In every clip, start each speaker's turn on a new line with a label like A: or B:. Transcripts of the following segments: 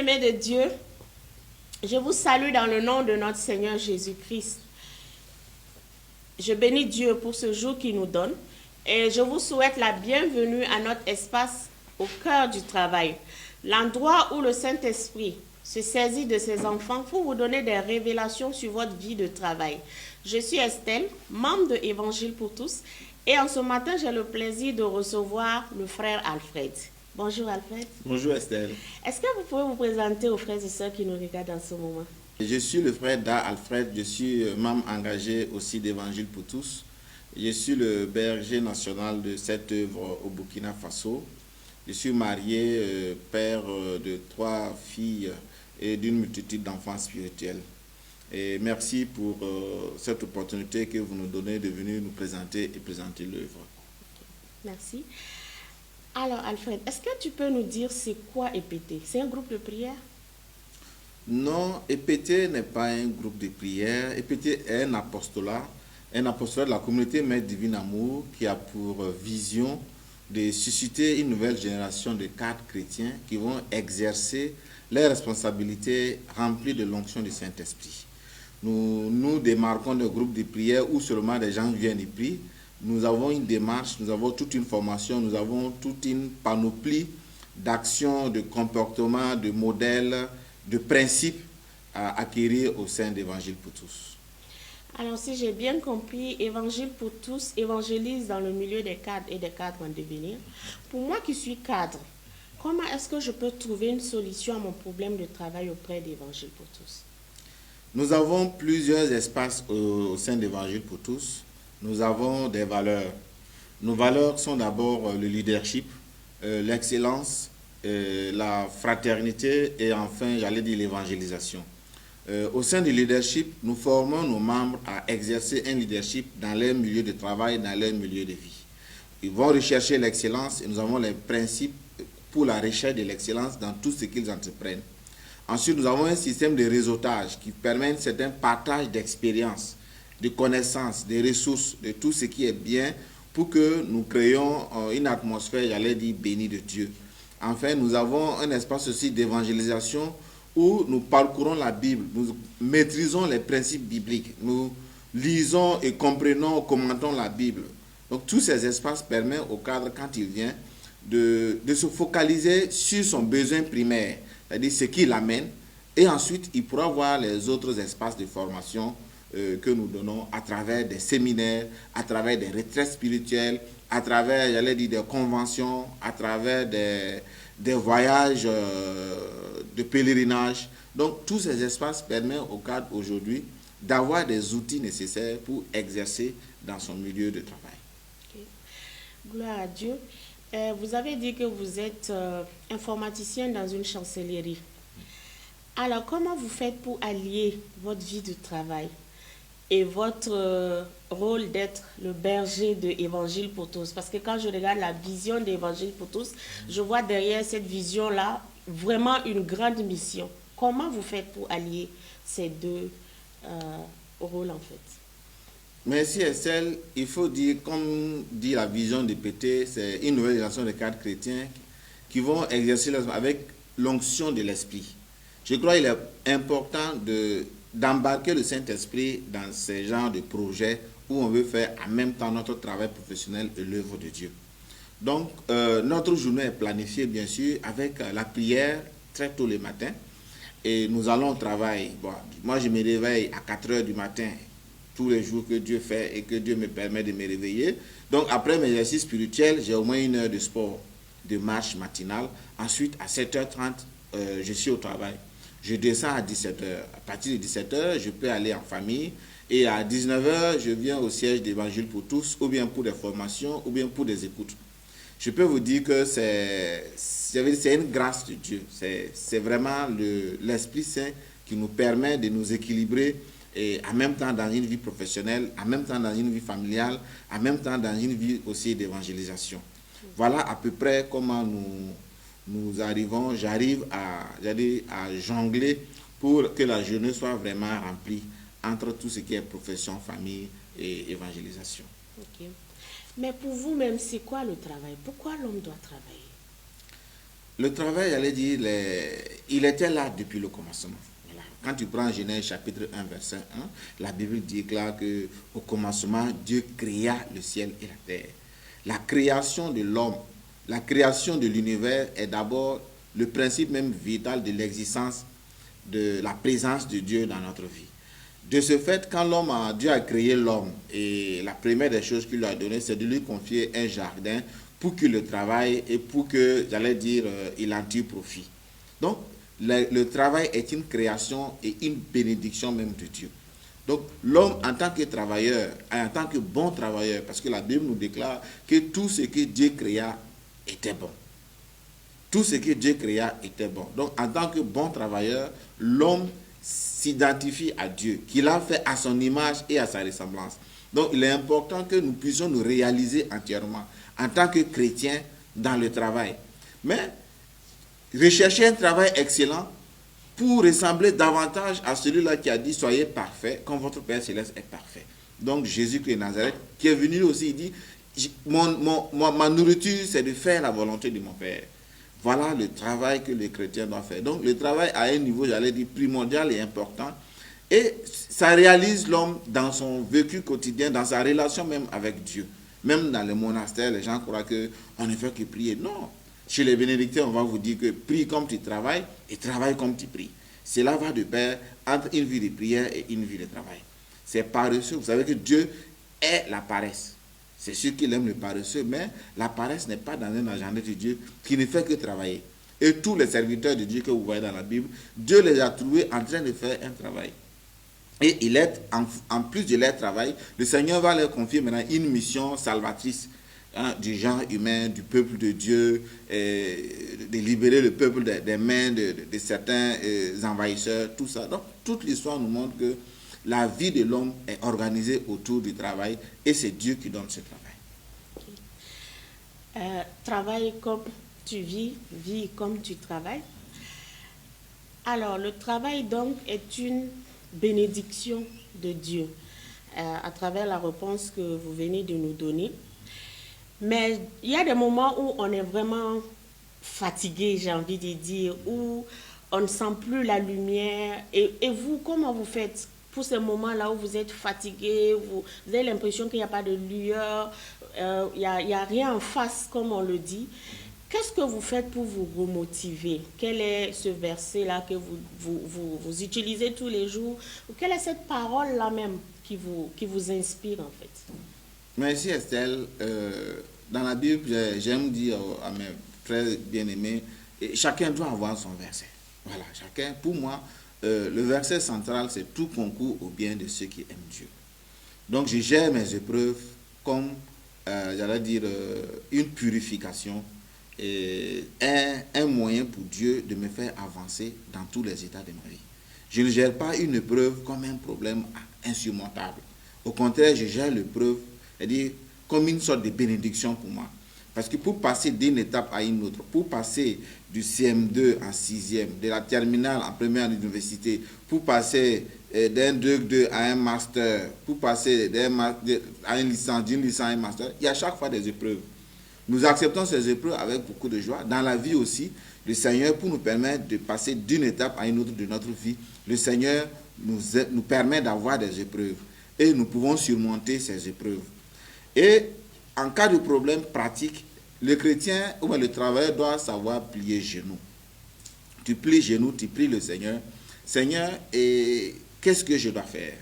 A: Bien-aimés de Dieu, je vous salue dans le nom de notre Seigneur Jésus-Christ. Je bénis Dieu pour ce jour qu'il nous donne et je vous souhaite la bienvenue à notre espace au cœur du travail, l'endroit où le Saint-Esprit se saisit de ses enfants pour vous donner des révélations sur votre vie de travail. Je suis Estelle, membre de Évangile pour tous, et en ce matin, j'ai le plaisir de recevoir le frère Alfred. Bonjour Alfred.
B: Bonjour Estelle.
A: Est-ce que vous pouvez vous présenter aux frères et sœurs qui nous regardent en ce moment?
B: Je suis le frère Da Alfred, je suis membre engagé aussi d'Évangile pour tous. Je suis le berger national de cette œuvre au Burkina Faso. Je suis marié, père de 3 filles et d'une multitude d'enfants spirituels. Et merci pour cette opportunité que vous nous donnez de venir nous présenter et présenter l'œuvre.
A: Merci. Alors Alfred, est-ce que tu peux nous dire c'est quoi EPT? C'est un groupe de prière?
B: Non, EPT n'est pas un groupe de prière. EPT est un apostolat de la communauté Mère Divine Amour qui a pour vision de susciter une nouvelle génération de cadres chrétiens qui vont exercer leurs responsabilités remplies de l'onction du Saint-Esprit. Nous démarquons le groupe de prière où seulement des gens viennent et prient. Nous avons une démarche, nous avons toute une formation, nous avons toute une panoplie d'actions, de comportements, de modèles, de principes à acquérir au sein d'Évangile pour tous.
A: Alors si j'ai bien compris, Évangile pour tous évangélise dans le milieu des cadres et des cadres en devenir. Pour moi qui suis cadre, comment est-ce que je peux trouver une solution à mon problème de travail auprès d'Évangile pour tous?
B: Nous avons plusieurs espaces au sein d'Évangile pour tous. Nous avons des valeurs. Nos valeurs sont d'abord le leadership, l'excellence, la fraternité et enfin, j'allais dire l'évangélisation. Au sein du leadership, nous formons nos membres à exercer un leadership dans leur milieu de travail, dans leur milieu de vie. Ils vont rechercher l'excellence et nous avons les principes pour la recherche de l'excellence dans tout ce qu'ils entreprennent. Ensuite, nous avons un système de réseautage qui permet un certain partage d'expériences, de connaissances, de ressources, de tout ce qui est bien pour que nous créions une atmosphère, j'allais dire, bénie de Dieu. Enfin, nous avons un espace aussi d'évangélisation où nous parcourons la Bible, nous maîtrisons les principes bibliques, nous lisons et comprenons, commentons la Bible. Donc, tous ces espaces permettent au cadre, quand il vient, de se focaliser sur son besoin primaire, c'est-à-dire ce qui l'amène, et ensuite, il pourra voir les autres espaces de formation que nous donnons à travers des séminaires, à travers des retraites spirituelles, à travers, j'allais dire, des conventions, à travers des voyages de pèlerinage. Donc, tous ces espaces permettent au cadre aujourd'hui d'avoir des outils nécessaires pour exercer dans son milieu de travail.
A: Okay. Gloire à Dieu. Vous avez dit que vous êtes informaticien dans une chancellerie. Alors, comment vous faites pour allier votre vie de travail et votre rôle d'être le berger de Évangile pour tous? Parce que quand je regarde la vision d'Évangile pour tous, je vois derrière cette vision-là vraiment une grande mission. Comment vous faites pour allier ces deux rôles en fait?
B: Merci Estelle. Il faut dire, comme dit la vision de PT, c'est une nouvelle génération de cadres chrétiens qui vont exercer avec l'onction de l'Esprit. Je crois qu'il est important d'embarquer le Saint-Esprit dans ces genres de projets où on veut faire en même temps notre travail professionnel et l'œuvre de Dieu. Donc, notre journée est planifiée, bien sûr, avec la prière très tôt le matin. Et nous allons au travail. Bon, moi, je me réveille à 4 heures du matin, tous les jours que Dieu fait et que Dieu me permet de me réveiller. Donc, après mes exercices spirituels, j'ai au moins 1 heure de sport, de marche matinale. Ensuite, à 7h30, je suis au travail. Je descends à 17h. À partir de 17h, je peux aller en famille. Et à 19h, je viens au siège d'Évangile pour tous, ou bien pour des formations, ou bien pour des écoutes. Je peux vous dire que c'est une grâce de Dieu. C'est vraiment l'Esprit Saint qui nous permet de nous équilibrer et en même temps dans une vie professionnelle, en même temps dans une vie familiale, en même temps dans une vie aussi d'évangélisation. Voilà à peu près comment j'arrive à jongler pour que la journée soit vraiment remplie entre tout ce qui est profession, famille et évangélisation.
A: Okay. Mais pour vous-même, c'est quoi le travail? Pourquoi l'homme doit travailler?
B: Le travail, j'allais dire, il était là depuis le commencement. Voilà. Quand tu prends Genèse chapitre 1, verset 1, la Bible dit là qu'au commencement, Dieu créa le ciel et la terre. La création de l'homme, la création de l'univers est d'abord le principe même vital de l'existence, de la présence de Dieu dans notre vie. De ce fait, quand Dieu a créé l'homme, et la première des choses qu'il lui a donné, c'est de lui confier un jardin pour qu'il le travaille et pour que, j'allais dire, il en tire profit. Donc, le travail est une création et une bénédiction même de Dieu. Donc, l'homme en tant que travailleur, en tant que bon travailleur, parce que la Bible nous déclare que tout ce que Dieu créa était bon. Tout ce que Dieu créa était bon. Donc, en tant que bon travailleur, l'homme s'identifie à Dieu, qu'il a fait à son image et à sa ressemblance. Donc, il est important que nous puissions nous réaliser entièrement en tant que chrétiens dans le travail. Mais, rechercher un travail excellent pour ressembler davantage à celui-là qui a dit « Soyez parfaits, comme votre Père Céleste est parfait ». Donc, Jésus-Christ de Nazareth, qui est venu aussi, il dit « Ma nourriture, c'est de faire la volonté de mon Père ». Voilà le travail que les chrétiens doivent faire. Donc, le travail à un niveau, j'allais dire, primordial et important. Et ça réalise l'homme dans son vécu quotidien, dans sa relation même avec Dieu. Même dans les monastères, les gens croient qu'on ne fait que prier. Non. Chez les bénédictins, on va vous dire que prie comme tu travailles et travaille comme tu pries. Cela va de pair entre une vie de prière et une vie de travail. C'est paresseux. Vous savez que Dieu est la paresse. C'est sûr qu'il aime le paresseux, mais la paresse n'est pas dans un agenda de Dieu qui ne fait que travailler. Et tous les serviteurs de Dieu que vous voyez dans la Bible, Dieu les a trouvés en train de faire un travail. Et en plus de leur travail, le Seigneur va leur confier maintenant une mission salvatrice du genre humain, du peuple de Dieu, de libérer le peuple des mains de certains envahisseurs, tout ça. Donc, toute l'histoire nous montre que la vie de l'homme est organisée autour du travail et c'est Dieu qui donne ce travail.
A: Travaille comme tu vis, vis comme tu travailles. Alors, le travail donc est une bénédiction de Dieu à travers la réponse que vous venez de nous donner. Mais il y a des moments où on est vraiment fatigué, j'ai envie de dire, où on ne sent plus la lumière. Et vous, comment vous faites pour ces moments-là où vous êtes fatigué, vous avez l'impression qu'il n'y a pas de lueur, il n'y a rien en face, comme on le dit. Qu'est-ce que vous faites pour vous remotiver? Quel est ce verset-là que vous utilisez tous les jours? Ou quelle est cette parole-là même qui vous inspire en fait?
B: Merci Estelle. Dans la Bible, j'aime dire à mes frères bien-aimés, chacun doit avoir son verset. Voilà, chacun. Pour moi, le verset central, c'est tout concourt au bien de ceux qui aiment Dieu. Donc, je gère mes épreuves comme, j'allais dire, une purification et un moyen pour Dieu de me faire avancer dans tous les états de ma vie. Je ne gère pas une épreuve comme un problème insurmontable. Au contraire, je gère l'épreuve, c'est-à-dire comme une sorte de bénédiction pour moi. Parce que pour passer d'une étape à une autre, pour passer du CM2 en 6e, de la terminale en première à l'université, pour passer d'un 2 à un master, pour passer à une licence, d'une licence à un master, il y a chaque fois des épreuves. Nous acceptons ces épreuves avec beaucoup de joie. Dans la vie aussi, le Seigneur, pour nous permettre de passer d'une étape à une autre de notre vie, le Seigneur nous permet d'avoir des épreuves. Et nous pouvons surmonter ces épreuves. Et en cas de problème pratique, le chrétien ou le travailleur doit savoir plier genoux. Tu plies genoux, tu pries le Seigneur. Seigneur, et qu'est-ce que je dois faire?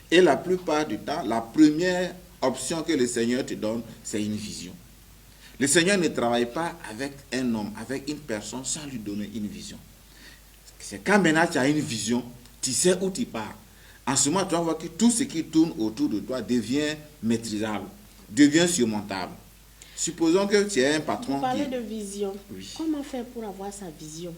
B: Et la plupart du temps, la première option que le Seigneur te donne, c'est une vision. Le Seigneur ne travaille pas avec un homme, avec une personne, sans lui donner une vision. C'est quand maintenant tu as une vision, tu sais où tu pars. En ce moment, tu vas voir que tout ce qui tourne autour de toi devient maîtrisable, devient surmontable. Supposons que tu es un patron.
A: Vous parlez de vision.
B: Oui.
A: Comment faire pour avoir sa vision?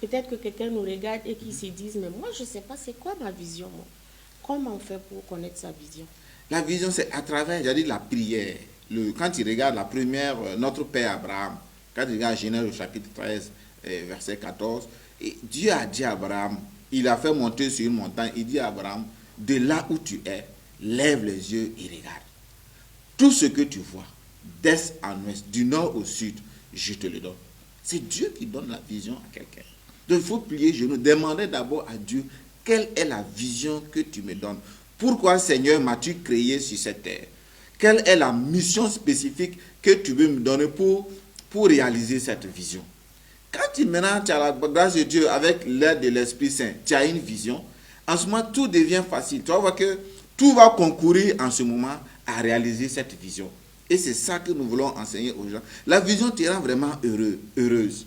A: Peut-être que quelqu'un nous regarde et qui se dise, mais moi je ne sais pas c'est quoi ma vision. Moi. Comment on fait pour connaître sa vision?
B: La vision, c'est à travers, j'ai dit, la prière. Quand tu regardes la première, notre Père Abraham, quand tu regardes Genèse chapitre 13, verset 14, et Dieu a dit à Abraham, il a fait monter sur une montagne, il dit à Abraham, de là où tu es, lève les yeux et regarde. Tout ce que tu vois, d'est en ouest, du nord au sud, je te le donne. C'est Dieu qui donne la vision à quelqu'un. Donc il faut plier genoux, demander d'abord à Dieu, quelle est la vision que tu me donnes? Pourquoi, Seigneur, m'as-tu créé sur cette terre? Quelle est la mission spécifique que tu veux me donner pour réaliser cette vision? Quand tu maintenant, tu as la grâce de Dieu, avec l'aide de l'Esprit Saint, tu as une vision, en ce moment, tout devient facile. Tu vas voir que tout va concourir en ce moment à réaliser cette vision. Et c'est ça que nous voulons enseigner aux gens. La vision te rend vraiment heureuse.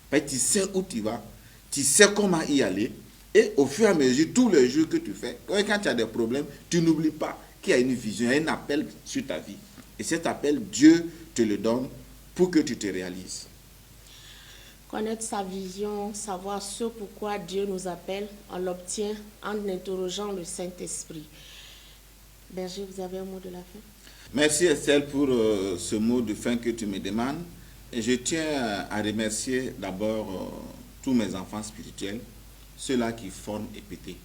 B: Parce que tu sais où tu vas, tu sais comment y aller. Et au fur et à mesure, tous les jours que tu fais, quand tu as des problèmes, tu n'oublies pas qu'il y a une vision, il y a un appel sur ta vie. Et cet appel, Dieu te le donne pour que tu te réalises.
A: Connaître sa vision, savoir ce pourquoi Dieu nous appelle, on l'obtient en interrogeant le Saint-Esprit. Berger, vous avez un mot de la fin?
B: Merci Estelle pour ce mot de fin que tu me demandes. Et je tiens à remercier d'abord tous mes enfants spirituels, ceux-là qui forment EPT.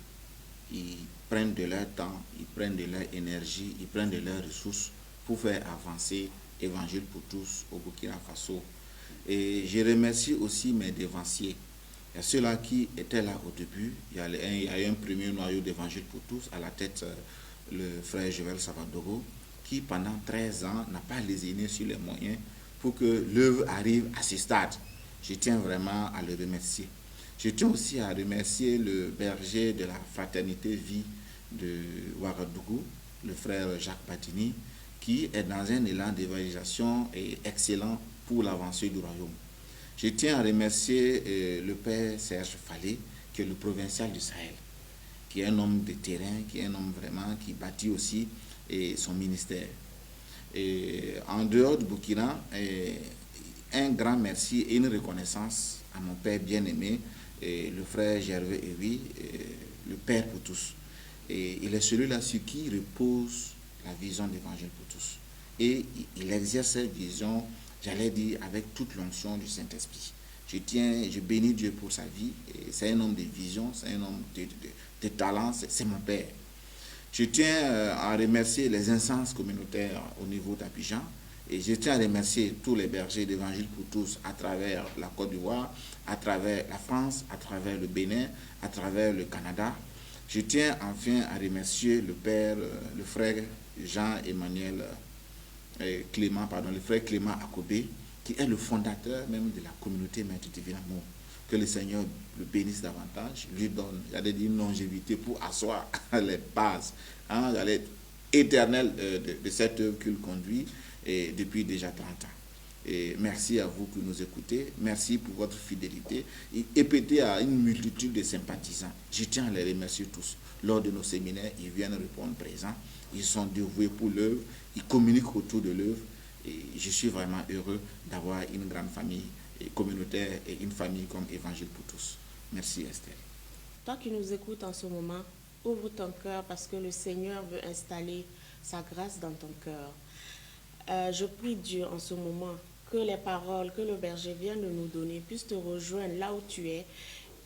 B: Ils prennent de leur temps, ils prennent de leur énergie, ils prennent de leurs ressources pour faire avancer l'Évangile pour tous au Burkina Faso. Et je remercie aussi mes dévanciers. Il y a ceux-là qui étaient là au début. Il y a un premier noyau d'Évangile pour tous, à la tête le frère Joël Savadogo, qui pendant 13 ans n'a pas lésiné sur les moyens pour que l'œuvre arrive à ce stade. Je tiens vraiment à le remercier. Je tiens aussi à remercier le berger de la fraternité vie de Ouagadougou, le frère Jacques Patini, qui est dans un élan d'évangélisation excellent pour l'avancée du royaume. Je tiens à remercier le père Serge Fallé, qui est le provincial du Sahel, qui est un homme de terrain, qui est un homme vraiment qui bâtit aussi son ministère. Et en dehors du Burkina, un grand merci et une reconnaissance à mon père bien-aimé, le frère Gervais Ewi, le Père pour tous. Et il est celui-là sur qui repose la vision d'Évangile pour tous. Et il exerce cette vision, j'allais dire, avec toute l'onction du Saint-Esprit. Je bénis Dieu pour sa vie. C'est un homme de vision, c'est un homme de talent, c'est mon père. Je tiens à remercier les instances communautaires au niveau d'Abidjan. Et je tiens à remercier tous les bergers d'Évangile pour tous à travers la Côte d'Ivoire, à travers la France, à travers le Bénin, à travers le Canada. Je tiens enfin à remercier le père, le frère Jean-Emmanuel Clément, le frère Clément Akobé, qui est le fondateur même de la communauté Maître Divin Amour. Que le Seigneur le bénisse davantage, lui donne, une longévité pour asseoir les bases éternelles de cette œuvre qu'il conduit depuis déjà 30 ans. Et merci à vous qui nous écoutez, merci pour votre fidélité. EPT a une multitude de sympathisants. Je tiens à les remercier tous. Lors de nos séminaires, ils viennent répondre présents. Ils sont dévoués pour l'œuvre, ils communiquent autour de l'œuvre. Et je suis vraiment heureux d'avoir une grande famille communautaire et une famille comme Évangile pour tous. Merci Estelle.
A: Toi qui nous écoutes en ce moment, ouvre ton cœur parce que le Seigneur veut installer sa grâce dans ton cœur. Je prie Dieu en ce moment que les paroles que le berger vient de nous donner puissent te rejoindre là où tu es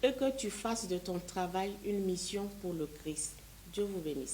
A: et que tu fasses de ton travail une mission pour le Christ. Dieu vous bénisse.